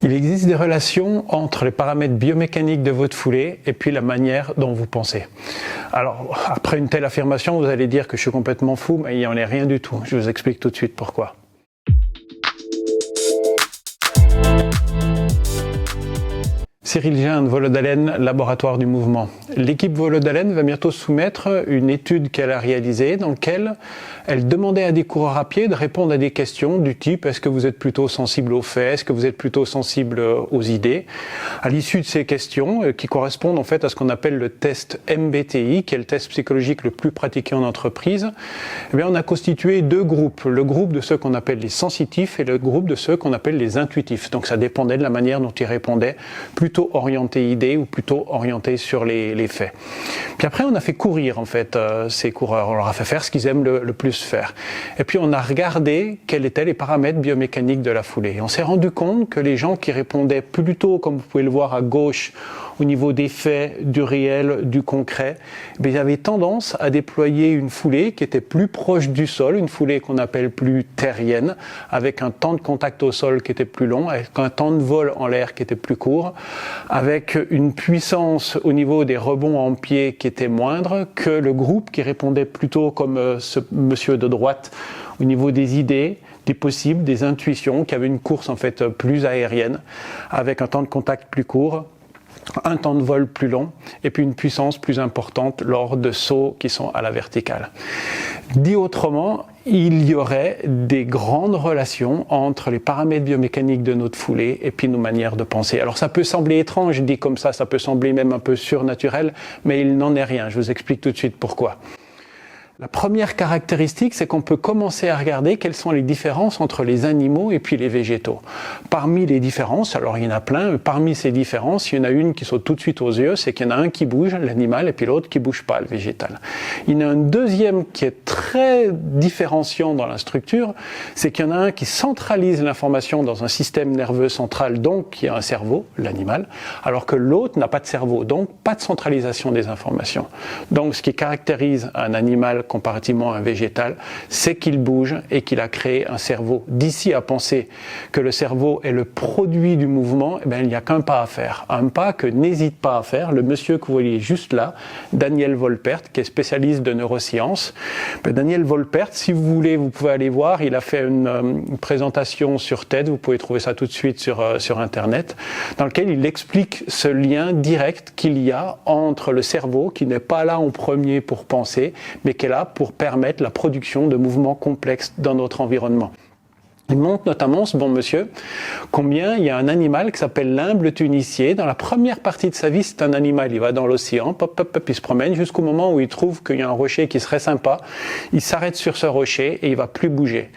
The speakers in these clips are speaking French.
Il existe des relations entre les paramètres biomécaniques de votre foulée et puis la manière dont vous pensez. Alors, après une telle affirmation, vous allez dire que je suis complètement fou, mais il n'y en est rien du tout. Je vous explique tout de suite pourquoi. Cyril Jeanne, Volodalen, Laboratoire du mouvement. L'équipe Volodalen va bientôt soumettre une étude qu'elle a réalisée dans laquelle elle demandait à des coureurs à pied de répondre à des questions du type: est-ce que vous êtes plutôt sensible aux faits, est-ce que vous êtes plutôt sensible aux idées? À l'issue de ces questions, qui correspondent en fait à ce qu'on appelle le test MBTI, qui est le test psychologique le plus pratiqué en entreprise, eh bien, on a constitué deux groupes. Le groupe de ceux qu'on appelle les sensitifs et le groupe de ceux qu'on appelle les intuitifs. Donc ça dépendait de la manière dont ils répondaient, plutôt orienté idée ou plutôt orienté sur les faits. Puis après, on a fait courir en fait ces coureurs. On leur a fait faire ce qu'ils aiment le plus faire. Et puis on a regardé quels étaient les paramètres biomécaniques de la foulée. Et on s'est rendu compte que les gens qui répondaient plutôt, comme vous pouvez le voir à gauche, au niveau des faits, du réel, du concret, ils avaient tendance à déployer une foulée qui était plus proche du sol, une foulée qu'on appelle plus terrienne, avec un temps de contact au sol qui était plus long, avec un temps de vol en l'air qui était plus court, avec une puissance au niveau des rebonds en pied qui était moindre que le groupe qui répondait plutôt comme ce monsieur de droite au niveau des idées, des possibles, des intuitions, qui avait une course en fait plus aérienne, avec un temps de contact plus court, un temps de vol plus long et puis une puissance plus importante lors de sauts qui sont à la verticale. Dit autrement, il y aurait des grandes relations entre les paramètres biomécaniques de notre foulée et puis nos manières de penser. Alors ça peut sembler étrange, dit comme ça peut sembler même un peu surnaturel, mais il n'en est rien. Je vous explique tout de suite pourquoi. La première caractéristique, c'est qu'on peut commencer à regarder quelles sont les différences entre les animaux et puis les végétaux. Parmi les différences, alors il y en a plein, mais parmi ces différences, il y en a une qui saute tout de suite aux yeux, c'est qu'il y en a un qui bouge, l'animal, et puis l'autre qui bouge pas, le végétal. Il y en a un deuxième qui est très différenciant dans la structure, c'est qu'il y en a un qui centralise l'information dans un système nerveux central, donc qui a un cerveau, l'animal, alors que l'autre n'a pas de cerveau, donc pas de centralisation des informations. Donc ce qui caractérise un animal comparativement à un végétal, c'est qu'il bouge et qu'il a créé un cerveau. D'ici à penser que le cerveau est le produit du mouvement, eh bien, il n'y a qu'un pas à faire. Un pas que n'hésite pas à faire le monsieur que vous voyez juste là, Daniel Volpert, qui est spécialiste de neurosciences. Daniel Volpert, si vous voulez, vous pouvez aller voir, il a fait une présentation sur TED, vous pouvez trouver ça tout de suite sur Internet, dans lequel il explique ce lien direct qu'il y a entre le cerveau, qui n'est pas là en premier pour penser, mais qui est là pour permettre la production de mouvements complexes dans notre environnement. Il montre notamment, ce bon monsieur, combien il y a un animal qui s'appelle l'humble tunicier. Dans la première partie de sa vie, c'est un animal. Il va dans l'océan, il se promène jusqu'au moment où il trouve qu'il y a un rocher qui serait sympa. Il s'arrête sur ce rocher et il va plus bouger.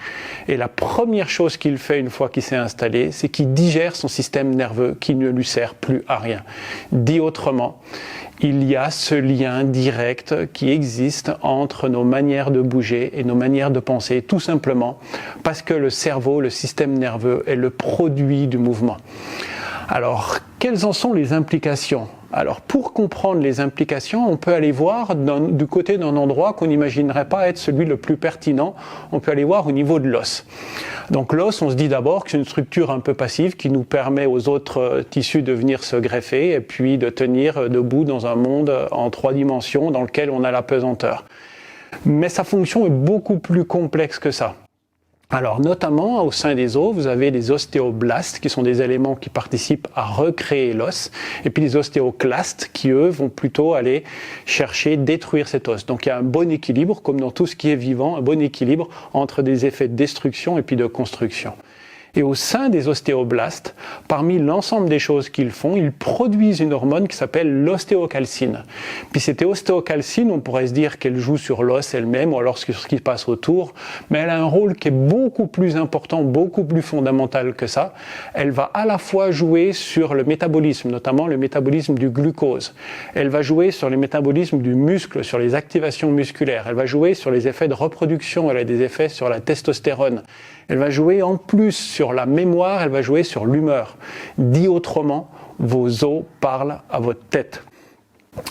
Et la première chose qu'il fait une fois qu'il s'est installé, c'est qu'il digère son système nerveux qui ne lui sert plus à rien. Dit autrement, il y a ce lien direct qui existe entre nos manières de bouger et nos manières de penser, tout simplement parce que le cerveau, le système nerveux est le produit du mouvement. Alors, quelles en sont les implications ? Alors, pour comprendre les implications, on peut aller voir du côté d'un endroit qu'on n'imaginerait pas être celui le plus pertinent. On peut aller voir au niveau de l'os. Donc l'os, on se dit d'abord que c'est une structure un peu passive qui nous permet aux autres tissus de venir se greffer et puis de tenir debout dans un monde en 3 dimensions dans lequel on a la pesanteur. Mais sa fonction est beaucoup plus complexe que ça. Alors notamment au sein des os, vous avez les ostéoblastes qui sont des éléments qui participent à recréer l'os et puis les ostéoclastes qui eux vont plutôt aller chercher détruire cet os. Donc il y a un bon équilibre, comme dans tout ce qui est vivant, un bon équilibre entre des effets de destruction et puis de construction. Et au sein des ostéoblastes, parmi l'ensemble des choses qu'ils font, ils produisent une hormone qui s'appelle l'ostéocalcine. Puis cette ostéocalcine, on pourrait se dire qu'elle joue sur l'os elle-même ou alors sur ce qui se passe autour, mais elle a un rôle qui est beaucoup plus important, beaucoup plus fondamental que ça. Elle va à la fois jouer sur le métabolisme, notamment le métabolisme du glucose. Elle va jouer sur le métabolisme du muscle, sur les activations musculaires. Elle va jouer sur les effets de reproduction, elle a des effets sur la testostérone. Elle va jouer en plus sur la mémoire, elle va jouer sur l'humeur. Dit autrement, vos os parlent à votre tête.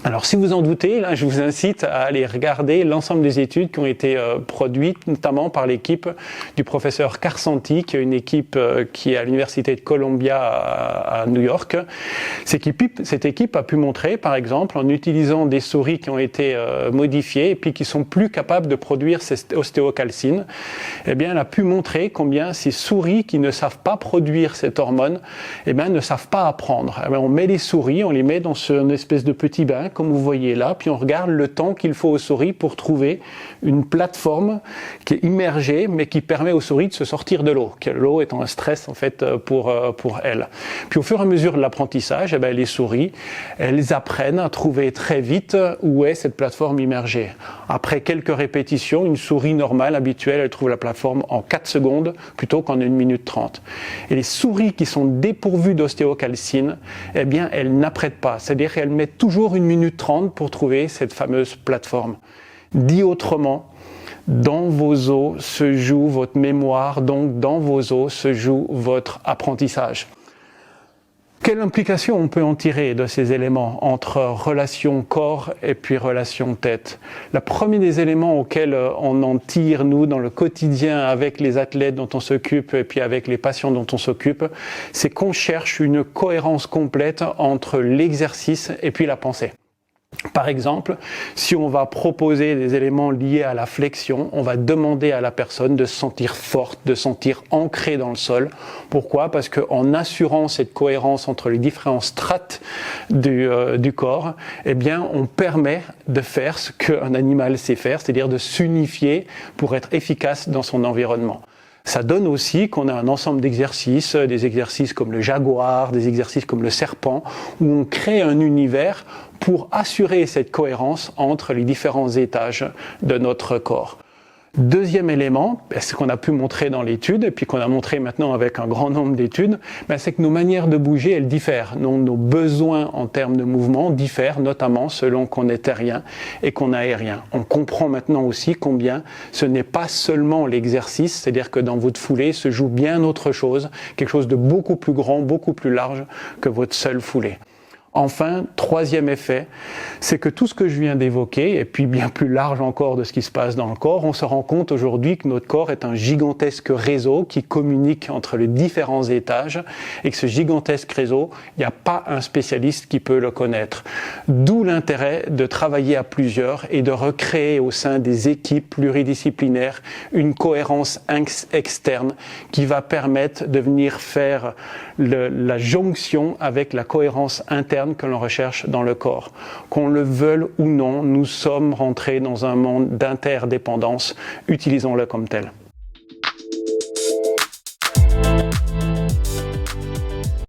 Alors si vous en doutez, là, je vous incite à aller regarder l'ensemble des études qui ont été produites, notamment par l'équipe du professeur Karsanti, qui est une équipe qui est à l'université de Columbia à New York. Cette équipe a pu montrer, par exemple, en utilisant des souris qui ont été modifiées et puis qui sont plus capables de produire cette ostéocalcine, eh bien, elle a pu montrer combien ces souris qui ne savent pas produire cette hormone, eh bien, ne savent pas apprendre. Eh bien, on met les souris, on les met dans une espèce de petit bain, comme vous voyez là, puis on regarde le temps qu'il faut aux souris pour trouver une plateforme qui est immergée, mais qui permet aux souris de se sortir de l'eau. L'eau étant un stress en fait pour elles. Puis au fur et à mesure de l'apprentissage, eh bien, les souris, elles apprennent à trouver très vite où est cette plateforme immergée. Après quelques répétitions, une souris normale, habituelle, elle trouve la plateforme en 4 secondes plutôt qu'en 1 minute 30. Et les souris qui sont dépourvues d'ostéocalcine, eh bien, elles n'apprennent pas. C'est-à-dire qu'elles mettent toujours 1 minute 30 pour trouver cette fameuse plateforme. Dit autrement, dans vos os se joue votre mémoire, donc dans vos os se joue votre apprentissage. Quelle implication on peut en tirer de ces éléments entre relation corps et puis relation tête? Le premier des éléments auxquels on en tire, nous, dans le quotidien avec les athlètes dont on s'occupe et puis avec les patients dont on s'occupe, c'est qu'on cherche une cohérence complète entre l'exercice et puis la pensée. Par exemple, si on va proposer des éléments liés à la flexion, on va demander à la personne de se sentir forte, de se sentir ancrée dans le sol. Pourquoi? Parce qu'en assurant cette cohérence entre les différentes strates du corps, eh bien, on permet de faire ce qu'un animal sait faire, c'est-à-dire de s'unifier pour être efficace dans son environnement. Ça donne aussi qu'on a un ensemble d'exercices, des exercices comme le jaguar, des exercices comme le serpent, où on crée un univers pour assurer cette cohérence entre les différents étages de notre corps. Deuxième élément, ce qu'on a pu montrer dans l'étude, et puis qu'on a montré maintenant avec un grand nombre d'études, c'est que nos manières de bouger, elles diffèrent. Nos besoins en termes de mouvement diffèrent, notamment selon qu'on est terrien et qu'on est aérien. On comprend maintenant aussi combien ce n'est pas seulement l'exercice, c'est-à-dire que dans votre foulée se joue bien autre chose, quelque chose de beaucoup plus grand, beaucoup plus large que votre seule foulée. Enfin, troisième effet, c'est que tout ce que je viens d'évoquer, et puis bien plus large encore de ce qui se passe dans le corps, on se rend compte aujourd'hui que notre corps est un gigantesque réseau qui communique entre les différents étages, et que ce gigantesque réseau, il n'y a pas un spécialiste qui peut le connaître. D'où l'intérêt de travailler à plusieurs et de recréer au sein des équipes pluridisciplinaires une cohérence externe qui va permettre de venir faire la jonction avec la cohérence interne que l'on recherche dans le corps. Qu'on le veuille ou non, nous sommes rentrés dans un monde d'interdépendance. Utilisons-le comme tel.